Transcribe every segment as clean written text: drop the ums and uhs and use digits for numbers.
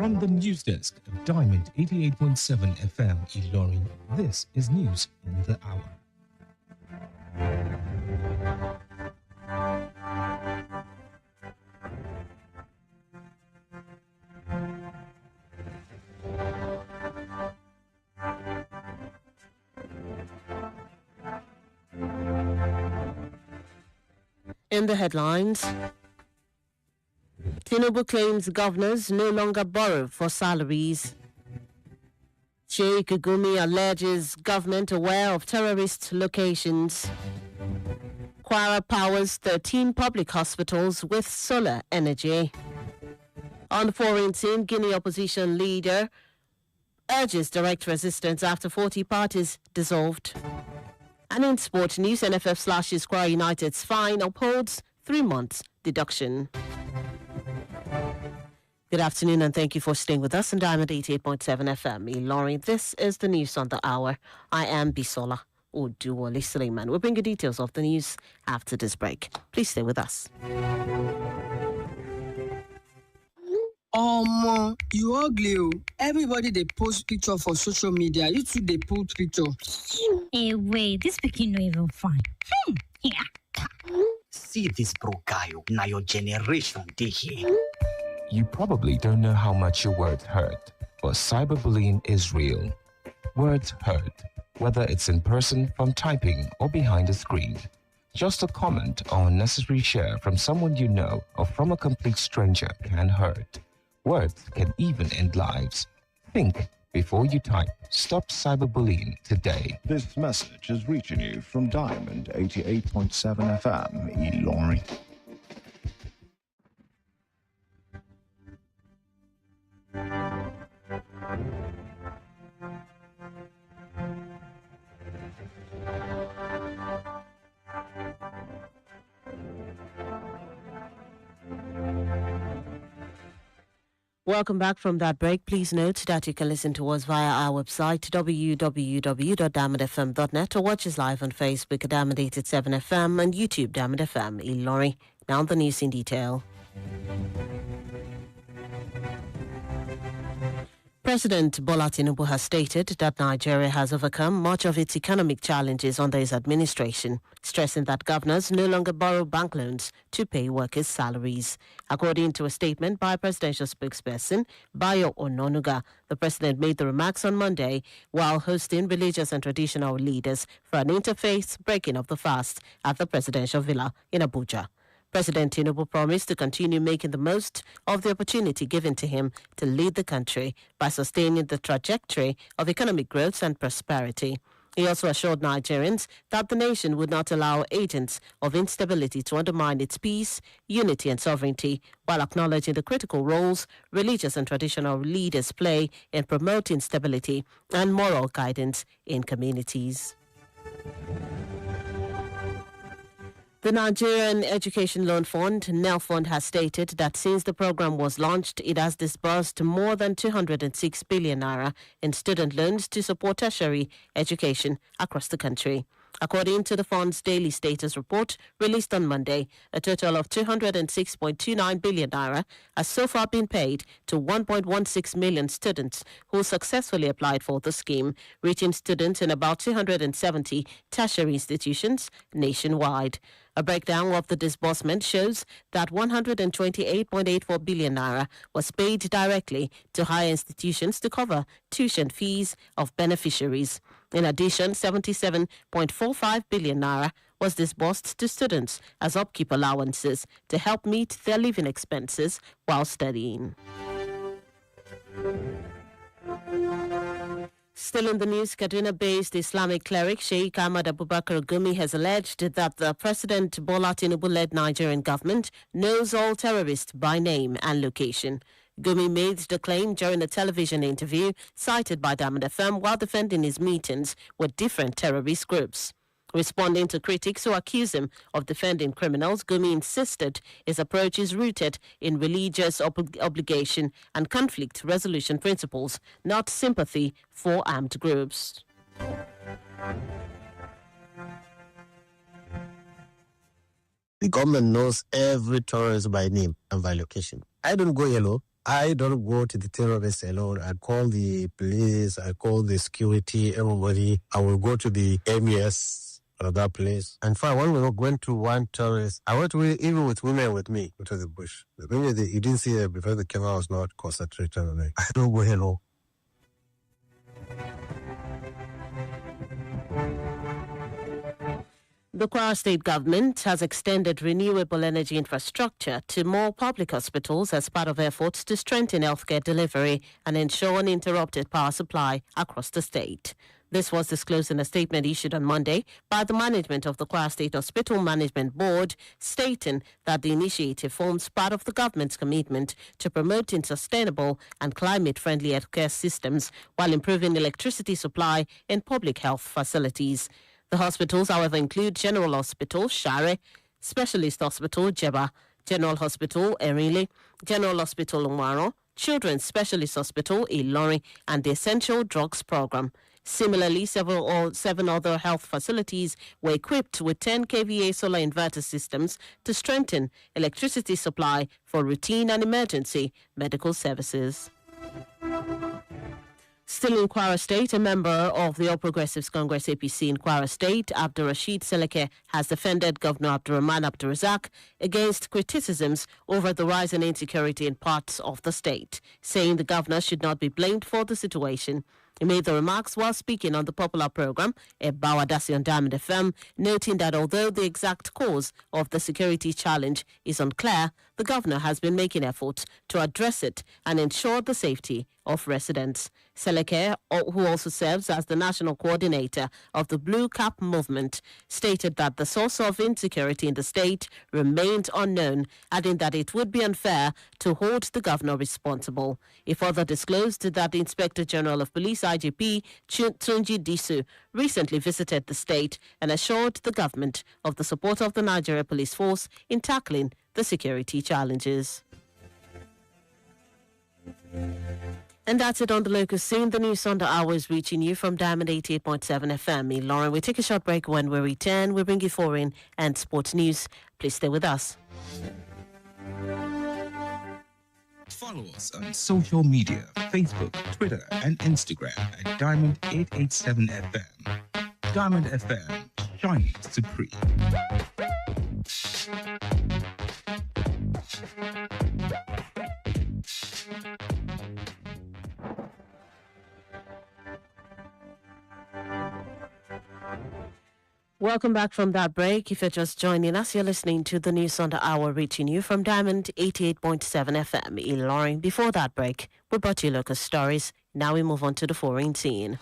From the news desk of Diamond 88.7 FM Ilorin, this is News in the Hour. In the headlines, Tinubu claims governors no longer borrow for salaries. Sheikh Gumi alleges government aware of terrorist locations. Kwara powers 13 public hospitals with solar energy. On the foreign scene, Guinea opposition leader urges direct resistance after 40 parties dissolved. And in sport news, NFF slashes Kwara United's fine, upholds 3 months deduction. Good afternoon and thank you for staying with us on Diamond 88.7 FM. Ilorin, this is the news on the hour. I am Bisola, Oduwole, Suliemen. We'll bring you details of the news after this break. Please stay with us. You ugly. Everybody they post picture for social media. You too they put picture. Hey, wait, this picking no even fine. Yeah. See this bro guy, now your generation they here. You probably don't know how much your words hurt, but cyberbullying is real. Words hurt, whether it's in person, from typing, or behind a screen. Just a comment or unnecessary share from someone you know or from a complete stranger can hurt. Words can even end lives. Think before you type. Stop cyberbullying today. This message is reaching you from Diamond 88.7 FM, Ilorin. Welcome back from that break. Please note that you can listen to us via our website www.diamondfm.net or watch us live on Facebook at Diamond 87 FM and YouTube Diamond FM Ilorin. Now the news in detail. President Bola Tinubu has stated that Nigeria has overcome much of its economic challenges under his administration, stressing that governors no longer borrow bank loans to pay workers' salaries. According to a statement by presidential spokesperson Bayo Ononuga, the president made the remarks on Monday while hosting religious and traditional leaders for an interfaith breaking of the fast at the presidential villa in Abuja. President Tinubu promised to continue making the most of the opportunity given to him to lead the country by sustaining the trajectory of economic growth and prosperity. He also assured Nigerians that the nation would not allow agents of instability to undermine its peace, unity and sovereignty, while acknowledging the critical roles religious and traditional leaders play in promoting stability and moral guidance in communities. The Nigerian Education Loan Fund, NELFund, has stated that since the program was launched, it has disbursed more than 206 billion naira in student loans to support tertiary education across the country. According to the fund's daily status report released on Monday, a total of 206.29 billion naira has so far been paid to 1.16 million students who successfully applied for the scheme, reaching students in about 270 tertiary institutions nationwide. A breakdown of the disbursement shows that 128.84 billion naira was paid directly to higher institutions to cover tuition fees of beneficiaries. In addition, 77.45 billion naira was disbursed to students as upkeep allowances to help meet their living expenses while studying. Still in the news, Kaduna-based Islamic cleric Sheikh Ahmad Abubakar Gumi has alleged that the President Bola Tinubu-led Nigerian government knows all terrorists by name and location. Gumi made the claim during a television interview cited by Diamond FM while defending his meetings with different terrorist groups. Responding to critics who accuse him of defending criminals, Gumi insisted his approach is rooted in religious obligation and conflict resolution principles, not sympathy for armed groups. The government knows every terrorist by name and by location. I don't go yellow. I don't go to the terrorists alone. I call the police, I call the security, everybody. I will go to the MES or that place. And fine, when we went to one terrorist, I went with, even with women with me, to the bush. The thing is, you didn't see it because the camera was not concentrated on it. I don't go hello. The Kwara State government has extended renewable energy infrastructure to more public hospitals as part of efforts to strengthen healthcare delivery and ensure uninterrupted power supply across the state. This was disclosed in a statement issued on Monday by the management of the Kwara State Hospital Management Board, stating that the initiative forms part of the government's commitment to promoting sustainable and climate-friendly healthcare systems while improving electricity supply in public health facilities. The hospitals, however, include General Hospital, Share, Specialist Hospital, Jeba, General Hospital, Erinle, General Hospital, Umaro, Children's Specialist Hospital, Ilorin, and the Essential Drugs Program. Similarly, seven other health facilities were equipped with 10 kVA solar inverter systems to strengthen electricity supply for routine and emergency medical services. Still in Kwara State, a member of the All Progressives Congress APC in Kwara State, Abdurrashid Seleke, has defended Governor Abdurrahman Abdurazak against criticisms over the rise in insecurity in parts of the state, saying the governor should not be blamed for the situation. He made the remarks while speaking on the popular program, Ebawadasi on Diamond FM, noting that although the exact cause of the security challenge is unclear, the governor has been making efforts to address it and ensure the safety of residents. Seleke, who also serves as the national coordinator of the Blue Cap movement, stated that the source of insecurity in the state remained unknown, adding that it would be unfair to hold the governor responsible. He further disclosed that the Inspector General of Police, IGP Tunji Disu, recently visited the state and assured the government of the support of the Nigeria Police Force in tackling the security challenges. And that's it on the local scene. The news on the hour is reaching you from Diamond 88.7 FM. Lauren, we take a short break. When we return, we bring you foreign and sports news. Please stay with us. Follow us on social media, Facebook, Twitter, and Instagram at Diamond 887 FM. Diamond FM, shining supreme. Welcome back from that break. If you're just joining us, you're listening to the news on the hour reaching you from Diamond 88.7 FM, Ilorin. Before that break, we brought you local stories. Now we move on to the foreign scene.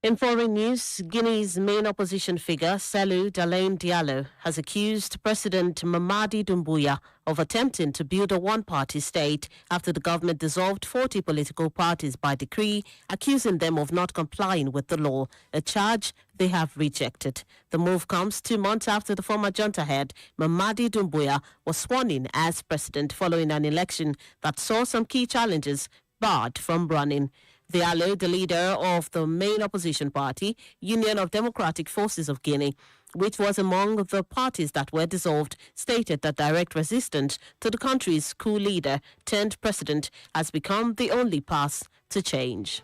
In foreign news, Guinea's main opposition figure, Salou Dalein Diallo, has accused President Mamadi Doumbouya of attempting to build a one-party state after the government dissolved 40 political parties by decree, accusing them of not complying with the law, a charge they have rejected. The move comes 2 months after the former junta head, Mamadi Doumbouya, was sworn in as president following an election that saw some key challenges barred from running. Diallo, the leader of the main opposition party, Union of Democratic Forces of Guinea, which was among the parties that were dissolved, stated that direct resistance to the country's coup leader turned president has become the only path to change.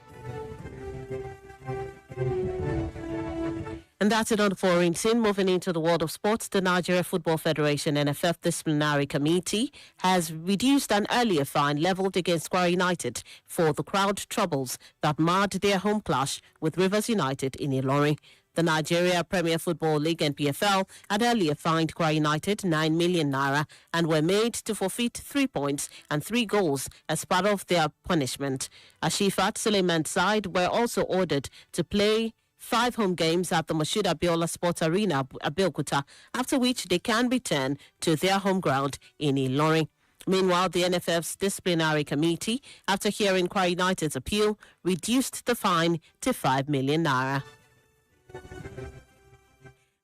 And that's it on the foreign scene. Moving into the world of sports, the Nigeria Football Federation NFF Disciplinary Committee has reduced an earlier fine levelled against Kwara United for the crowd troubles that marred their home clash with Rivers United in Ilorin. The Nigeria Premier Football League (NPFL) had earlier fined Kwara United 9 million naira and were made to forfeit 3 points and 3 goals as part of their punishment. Ashifat Suliemen's side were also ordered to play 5 home games at the Moshood Abiola Sports Arena, Abeokuta, after which they can return to their home ground in Ilorin. Meanwhile, the NFF's disciplinary committee, after hearing Kwara United's appeal, reduced the fine to 5 million naira.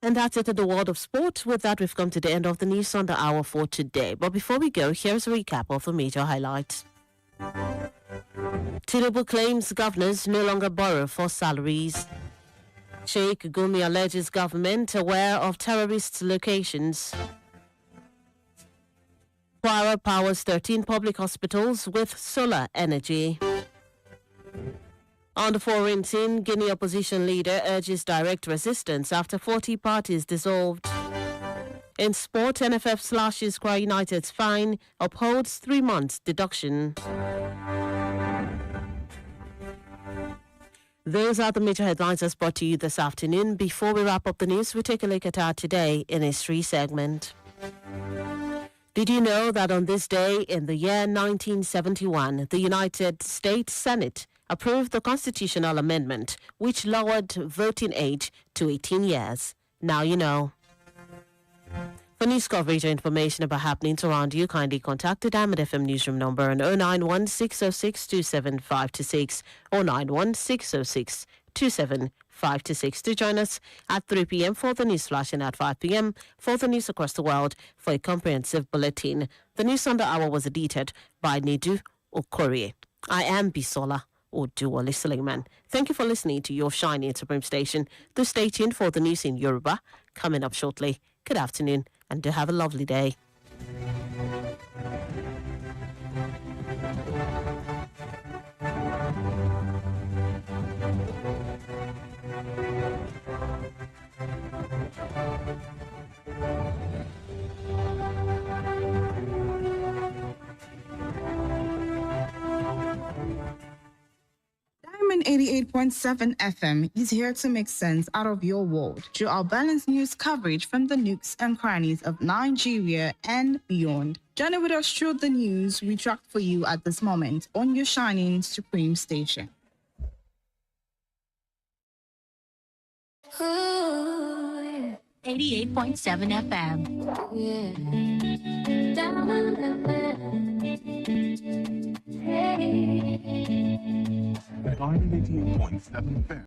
And that's it in the world of sport. With that, we've come to the end of the news on the hour for today. But before we go, here's a recap of the major highlights. Tinubu claims governors no longer borrow for salaries. Sheikh Gumi alleges government aware of terrorists' locations. Kwara powers 13 public hospitals with solar energy. On the foreign scene, Guinea opposition leader urges direct resistance after 40 parties dissolved. In sport, NFF slashes Kwara United's fine, upholds 3 months deduction. Those are the major headlines that's brought to you this afternoon. Before we wrap up the news, we take a look at our Today in History segment. Did you know that on this day in the year 1971, the United States Senate approved the constitutional amendment which lowered voting age to 18 years? Now you know. For news coverage or information about happenings around you, kindly contact the Diamond FM newsroom number on 091 606 27526 or 091 606 27526 to join us at 3 p.m. for the news flash and at 5 p.m. for the news across the world for a comprehensive bulletin. The news on the hour was edited by Nedu Okorie. I am Bisola Oduwole Suliemen. Thank you for listening to your shiny and supreme station. Do stay tuned for the news in Yoruba coming up shortly. Good afternoon and do have a lovely day. Diamond 88.7 FM is here to make sense out of your world through our balanced news coverage from the nooks and crannies of Nigeria and beyond. Journey with us through the news we tracked for you at this moment on your shining supreme station. Ooh, 88.7 FM. Yeah. Diamond FM. Hey. 88.7 FM.